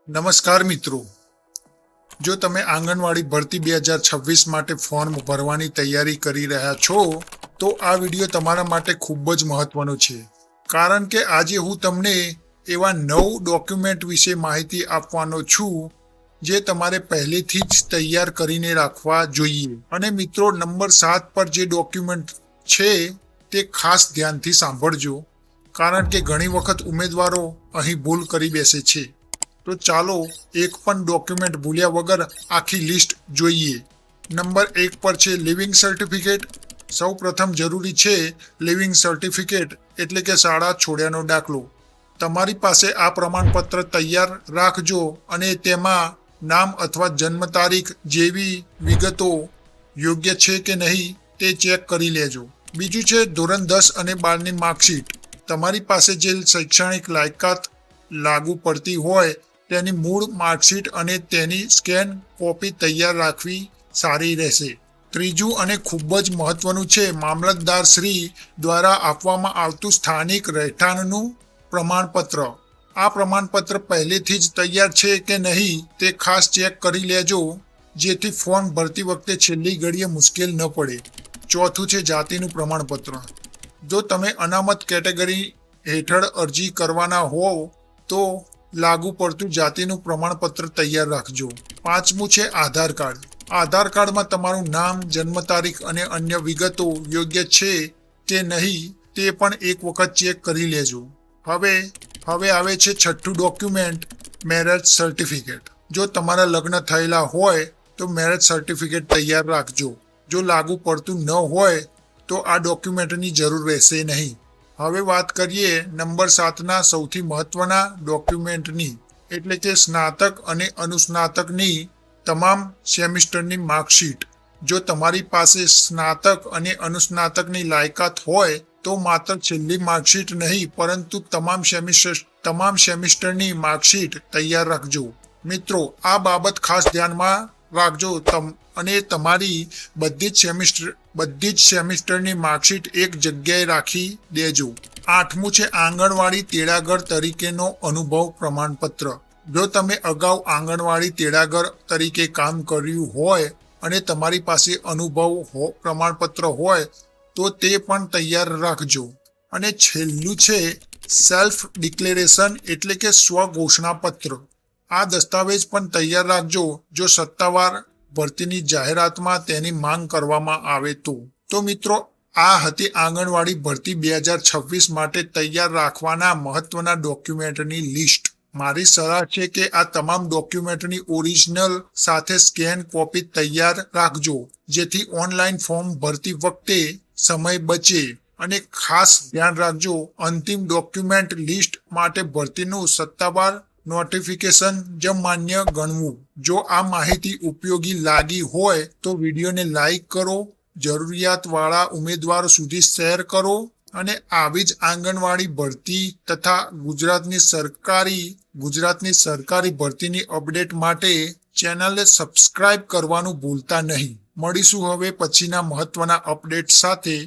નમસ્કાર મિત્રો, જો તમે આંગણવાડી ભરતી 2026 માટે ફોર્મ ભરવાની તૈયારી કરી રહ્યા છો તો આ વિડીયો તમારા માટે ખૂબ જ મહત્વનો છે, કારણ કે આજે હું તમને એવા 9 ડોક્યુમેન્ટ વિશે માહિતી આપવાનો છું જે તમારે પહેલેથી જ તૈયાર કરીને રાખવા જોઈએ. અને મિત્રો, નંબર 7 પર જે ડોક્યુમેન્ટ છે તે ખાસ ધ્યાનથી સાંભળજો, કારણ કે ઘણી વખત ઉમેદવારો અહીં ભૂલ કરી બેસે છે. તો ચાલો એક પણ ડોક્યુમેન્ટ ભૂલ્યા વગર આખી લિસ્ટ જોઈએ. નંબર 1 પર છે લિવિંગ સર્ટિફિકેટ. સૌ પ્રથમ જરૂરી છે લિવિંગ સર્ટિફિકેટ એટલે કે શાળા છોડ્યાનો દાખલો. તમારી પાસે આ પ્રમાણપત્ર તૈયાર રાખજો અને તેમાં નામ અથવા જન્મ તારીખ જેવી વિગતો યોગ્ય છે કે નહીં તે ચેક કરી લેજો. બીજું છે ધોરણ 10 અને 12ની માર્કશીટ. તમારી પાસે જે શૈક્ષણિક લાયકાત લાગુ પડતી હોય તેની મૂળ માર્કશીટ અને તેની સ્કેન કોપી તૈયાર રાખવી સારી રહેશે. ત્રીજું અને ખૂબ જ મહત્વનું છે મામલતદાર શ્રી દ્વારા આપવામાં આવતું સ્થાનિક રહેઠાણનું પ્રમાણપત્ર. આ પ્રમાણપત્ર પહેલેથી જ તૈયાર છે કે નહીં તે ખાસ ચેક કરી લેજો, જેથી ફોર્મ ભરતી વખતે છેલ્લી ઘડીએ મુશ્કેલ ન પડે. ચોથું છે જાતિનું પ્રમાણપત્ર. જો તમે અનામત કેટેગરી હેઠળ અરજી કરવાના હોવ તો લાગુ પડતું જાતિનું પ્રમાણપત્ર તૈયાર રાખજો. પાંચમું છે આધાર કાર્ડ. આધાર કાર્ડમાં તમારું નામ, જન્મ તારીખ અને અન્ય વિગતો યોગ્ય છે કે નહીં તે પણ એક વખત ચેક કરી લેજો. હવે આવે છે છઠ્ઠું ડોક્યુમેન્ટ, મેરેજ સર્ટિફિકેટ. જો તમારા લગ્ન થયેલા હોય તો મેરેજ સર્ટિફિકેટ તૈયાર રાખજો. જો લાગુ પડતું ન હોય તો આ ડોક્યુમેન્ટની જરૂર રહેશે નહીં. હવે વાત કરીએ નંબર 7ના સૌથી મહત્વના ડોક્યુમેન્ટની, એટલે કે સ્નાતક અને અનુસ્નાતકની તમામ સેમિસ્ટરની માર્કશીટ. જો તમારી પાસે સ્નાતક અને અનુસ્નાતકની લાયકાત હોય તો માત્ર છેલ્લી માર્કશીટ નહીં પરંતુ તમામ સેમિસ્ટરની માર્કશીટ તૈયાર રાખજો. મિત્રો, આ બાબત ખાસ ધ્યાનમાં રાખજો અને તમારી બધી જ સેમિસ્ટરની માર્કશીટ એક જગ્યાએ રાખી દેજો. આઠમું છે આંગણવાડી તેડાગર તરીકેનો અનુભવ પ્રમાણપત્ર. જો તમે અગાઉ આંગણવાડી તેડાગર તરીકે કામ કર્યું હોય અને તમારી પાસે અનુભવ પ્રમાણપત્ર હોય તો તે પણ તૈયાર રાખજો. અને છેલ્લું છે સેલ્ફ ડિક્લેરેશન એટલે કે સ્વઘોષણાપત્ર. આ દસ્તાવેજ પણ તૈયાર રાખજો જો સત્તાવાર ભરતીની જાહેરાતમાં તેની માંગ કરવામાં આવે તો મિત્રો, આ હતી આંગણવાડી ભરતી 2026 માટે તૈયાર રાખવાના મહત્વના ડોક્યુમેન્ટની લિસ્ટ. મારી સલાહ છે કે આ તમામ ડોક્યુમેન્ટની ઓરિજિનલ સાથે સ્કેન કોપી તૈયાર રાખજો, જેથી ઓનલાઈન ફોર્મ ભરતી વખતે સમય બચે. અને ખાસ ધ્યાન રાખજો, અંતિમ ડોક્યુમેન્ટ લિસ્ટ માટે ભરતીનું સત્તાવાર નોટિફિકેશન જ માન્ય ગણવું. જો આ માહિતી ઉપયોગી લાગી હોય તો વિડીયોને લાઈક કરો, જરૂરિયાતવાળા ઉમેદવારો સુધી શેર કરો અને આવી જ આંગણવાડી ભરતી તથા ગુજરાતની સરકારી ભરતીની અપડેટ માટે ચેનલને સબસ્ક્રાઇબ કરવાનું ભૂલતા નહીં. મળીશું હવે પછીના મહત્વના અપડેટ સાથે.